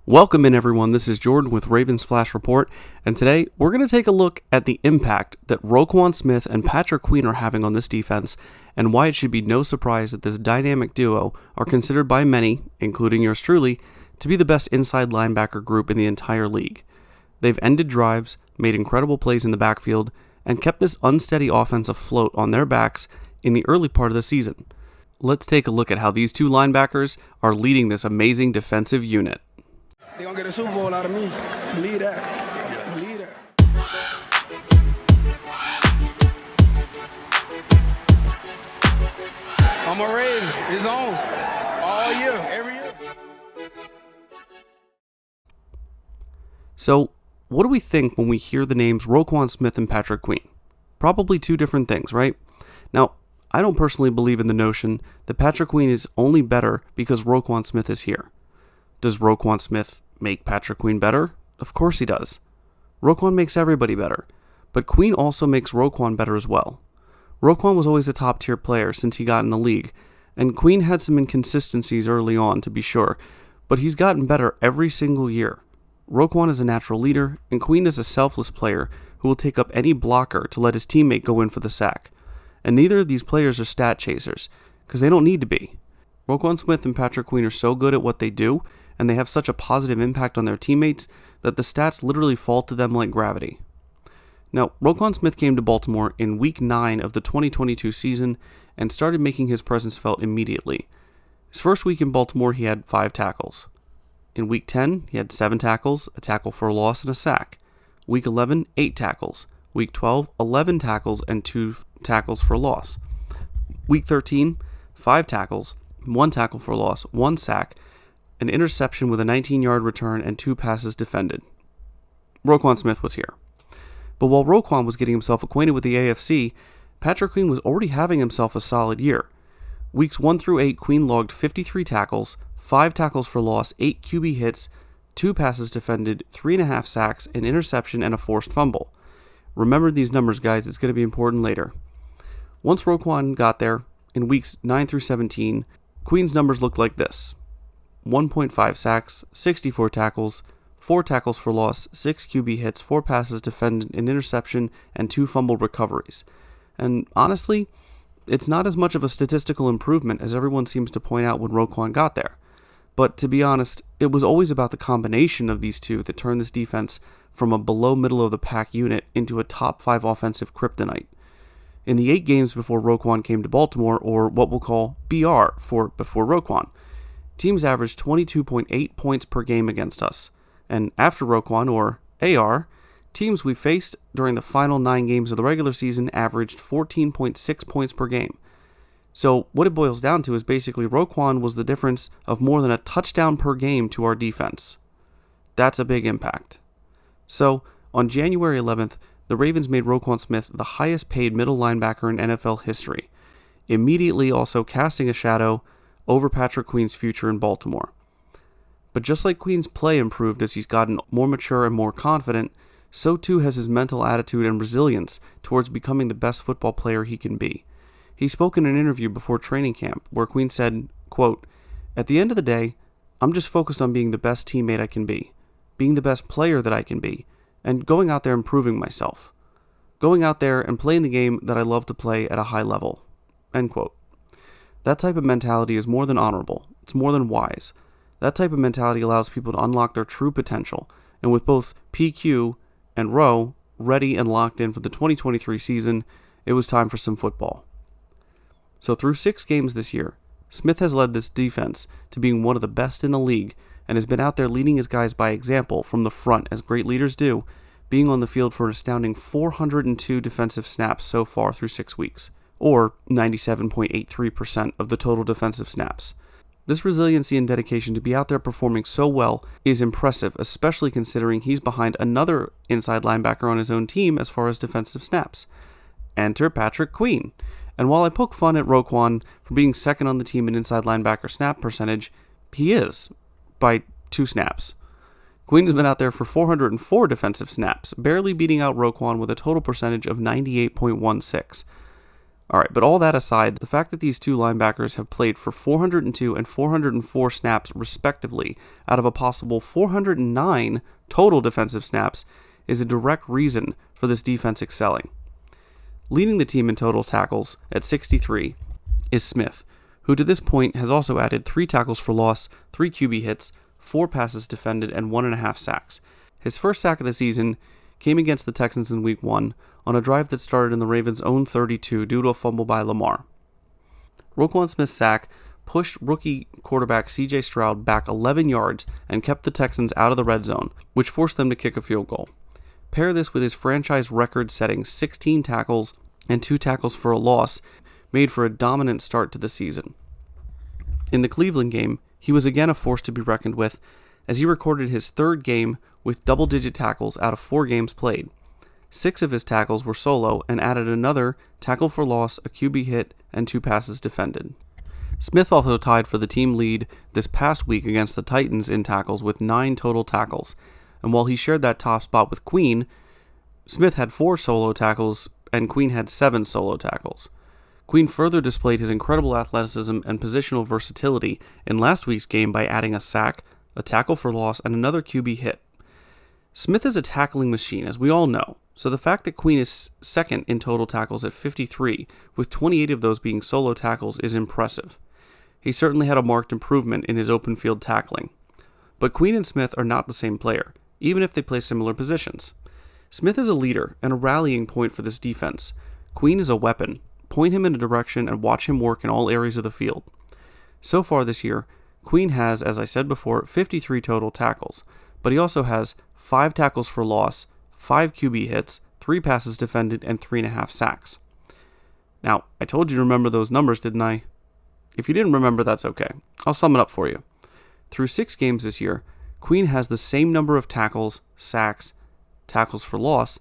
Welcome in everyone, this is Jordan with Ravens Flash Report, and today we're going to take a look at the impact that Roquan Smith and Patrick Queen are having on this defense, and why it should be no surprise that this dynamic duo are considered by many, including yours truly, to be the best inside linebacker group in the entire league. They've ended drives, made incredible plays in the backfield, and kept this unsteady offense afloat on their backs in the early part of the season. Let's take a look at how these two linebackers are leading this amazing defensive unit. They're going to get a Super Bowl out of me. Believe that. Believe that. I'm a Raven. It's on. All year. Every year. So, what do we think when we hear the names Roquan Smith and Patrick Queen? Probably two different things, right? Now, I don't personally believe in the notion that Patrick Queen is only better because Roquan Smith is here. Does Roquan Smith make Patrick Queen better? Of course he does. Roquan makes everybody better, but Queen also makes Roquan better as well. Roquan was always a top-tier player since he got in the league, and Queen had some inconsistencies early on, to be sure, but he's gotten better every single year. Roquan is a natural leader, and Queen is a selfless player who will take up any blocker to let his teammate go in for the sack. And neither of these players are stat chasers, because they don't need to be. Roquan Smith and Patrick Queen are so good at what they do, and they have such a positive impact on their teammates that the stats literally fall to them like gravity. Now, Roquan Smith came to Baltimore in Week 9 of the 2022 season and started making his presence felt immediately. His first week in Baltimore, he had 5 tackles. In Week 10, he had 7 tackles, a tackle for a loss, and a sack. Week 11, 8 tackles. Week 12, 11 tackles and 2 tackles for a loss. Week 13, 5 tackles, 1 tackle for a loss, 1 sack, an interception with a 19-yard return, and 2 passes defended. Roquan Smith was here. But while Roquan was getting himself acquainted with the AFC, Patrick Queen was already having himself a solid year. Weeks 1 through 8, Queen logged 53 tackles, 5 tackles for loss, 8 QB hits, 2 passes defended, 3.5 sacks, an interception, and a forced fumble. Remember these numbers, guys, it's going to be important later. Once Roquan got there, in weeks 9 through 17, Queen's numbers looked like this: 1.5 sacks, 64 tackles, 4 tackles for loss, 6 QB hits, 4 passes defended, an interception, and 2 fumbled recoveries. And honestly, it's not as much of a statistical improvement as everyone seems to point out when Roquan got there. But to be honest, it was always about the combination of these two that turned this defense from a below middle of the pack unit into a top 5 offensive kryptonite. In the 8 games before Roquan came to Baltimore, or what we'll call BR for before Roquan, teams averaged 22.8 points per game against us. And after Roquan, or AR, teams we faced during the final 9 games of the regular season averaged 14.6 points per game. So what it boils down to is basically Roquan was the difference of more than a touchdown per game to our defense. That's a big impact. So, on January 11th, the Ravens made Roquan Smith the highest paid middle linebacker in NFL history, immediately also casting a shadow over Patrick Queen's future in Baltimore. But just like Queen's play improved as he's gotten more mature and more confident, so too has his mental attitude and resilience towards becoming the best football player he can be. He spoke in an interview before training camp where Queen said, quote, "At the end of the day, I'm just focused on being the best teammate I can be, being the best player that I can be, and going out there and proving myself. Going out there and playing the game that I love to play at a high level." End quote. That type of mentality is more than honorable. It's more than wise. That type of mentality allows people to unlock their true potential, and with both PQ and Rowe ready and locked in for the 2023 season, it was time for some football. So through 6 games this year, Smith has led this defense to being one of the best in the league and has been out there leading his guys by example from the front, as great leaders do, being on the field for an astounding 402 defensive snaps so far through 6 weeks, or 97.83% of the total defensive snaps. This resiliency and dedication to be out there performing so well is impressive, especially considering he's behind another inside linebacker on his own team as far as defensive snaps. Enter Patrick Queen. And while I poke fun at Roquan for being second on the team in inside linebacker snap percentage, he is, by 2 snaps. Queen has been out there for 404 defensive snaps, barely beating out Roquan with a total percentage of 98.16. Alright, but all that aside, the fact that these two linebackers have played for 402 and 404 snaps respectively out of a possible 409 total defensive snaps is a direct reason for this defense excelling. Leading the team in total tackles at 63 is Smith, who to this point has also added 3 tackles for loss, 3 QB hits, 4 passes defended, and 1.5 sacks. His first sack of the season came against the Texans in Week 1 on a drive that started in the Ravens' own 32 due to a fumble by Lamar. Roquan Smith's sack pushed rookie quarterback C.J. Stroud back 11 yards and kept the Texans out of the red zone, which forced them to kick a field goal. Pair this with his franchise record-setting 16 tackles and 2 tackles for a loss, made for a dominant start to the season. In the Cleveland game, he was again a force to be reckoned with, as he recorded his 3rd game with double-digit tackles out of 4 games played. 6 of his tackles were solo and added another tackle for loss, a QB hit, and 2 passes defended. Smith also tied for the team lead this past week against the Titans in tackles with 9 total tackles, and while he shared that top spot with Queen, Smith had 4 solo tackles and Queen had 7 solo tackles. Queen further displayed his incredible athleticism and positional versatility in last week's game by adding a sack, a tackle for loss, and another QB hit. Smith is a tackling machine, as we all know, so the fact that Queen is second in total tackles at 53, with 28 of those being solo tackles, is impressive. He certainly had a marked improvement in his open field tackling. But Queen and Smith are not the same player, even if they play similar positions. Smith is a leader and a rallying point for this defense. Queen is a weapon. Point him in a direction and watch him work in all areas of the field. So far this year, Queen has, as I said before, 53 total tackles, but he also has 5 tackles for loss, 5 QB hits, 3 passes defended, and 3.5 sacks. Now, I told you to remember those numbers, didn't I? If you didn't remember, that's okay. I'll sum it up for you. Through 6 games this year, Queen has the same number of tackles, sacks, tackles for loss,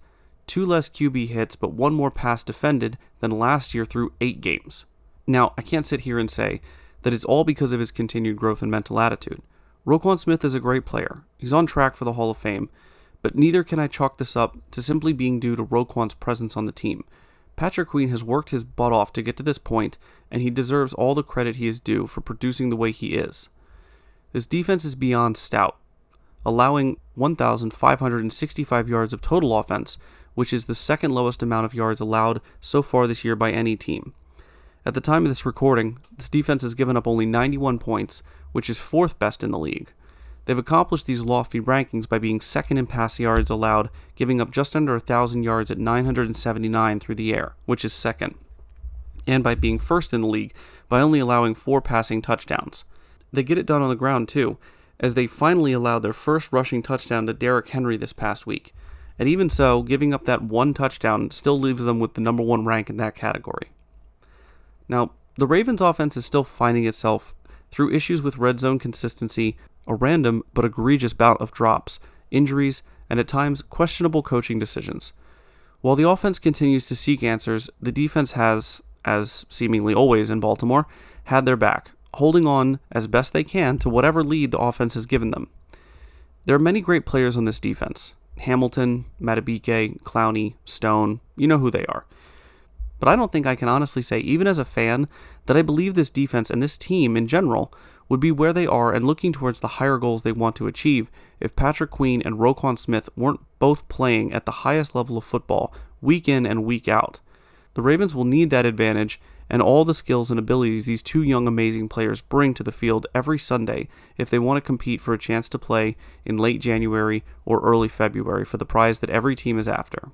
2 less QB hits, but 1 more pass defended than last year through 8 games. Now, I can't sit here and say that it's all because of his continued growth and mental attitude. Roquan Smith is a great player. He's on track for the Hall of Fame, but neither can I chalk this up to simply being due to Roquan's presence on the team. Patrick Queen has worked his butt off to get to this point, and he deserves all the credit he is due for producing the way he is. This defense is beyond stout, allowing 1,565 yards of total offense, which is the second lowest amount of yards allowed so far this year by any team. At the time of this recording, this defense has given up only 91 points, which is 4th best in the league. They've accomplished these lofty rankings by being second in pass yards allowed, giving up just under 1,000 yards at 979 through the air, which is second, and by being first in the league by only allowing 4 passing touchdowns. They get it done on the ground too, as they finally allowed their first rushing touchdown to Derrick Henry this past week. And even so, giving up that 1 touchdown still leaves them with the number 1 rank in that category. Now, the Ravens' offense is still finding itself through issues with red zone consistency, a random but egregious bout of drops, injuries, and at times questionable coaching decisions. While the offense continues to seek answers, the defense has, as seemingly always in Baltimore, had their back, holding on as best they can to whatever lead the offense has given them. There are many great players on this defense. Hamilton, Matabike, Clowney, Stone, you know who they are. But I don't think I can honestly say, even as a fan, that I believe this defense and this team in general would be where they are and looking towards the higher goals they want to achieve if Patrick Queen and Roquan Smith weren't both playing at the highest level of football week in and week out. The Ravens will need that advantage and all the skills and abilities these 2 young amazing players bring to the field every Sunday if they want to compete for a chance to play in late January or early February for the prize that every team is after.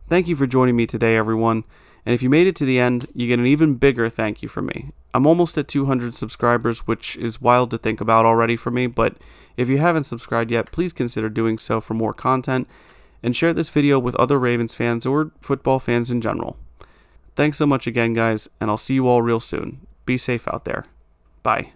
Thank you for joining me today, everyone, and if you made it to the end, you get an even bigger thank you from me. I'm almost at 200 subscribers, which is wild to think about already for me, but if you haven't subscribed yet, please consider doing so for more content, and share this video with other Ravens fans or football fans in general. Thanks so much again, guys, and I'll see you all real soon. Be safe out there. Bye.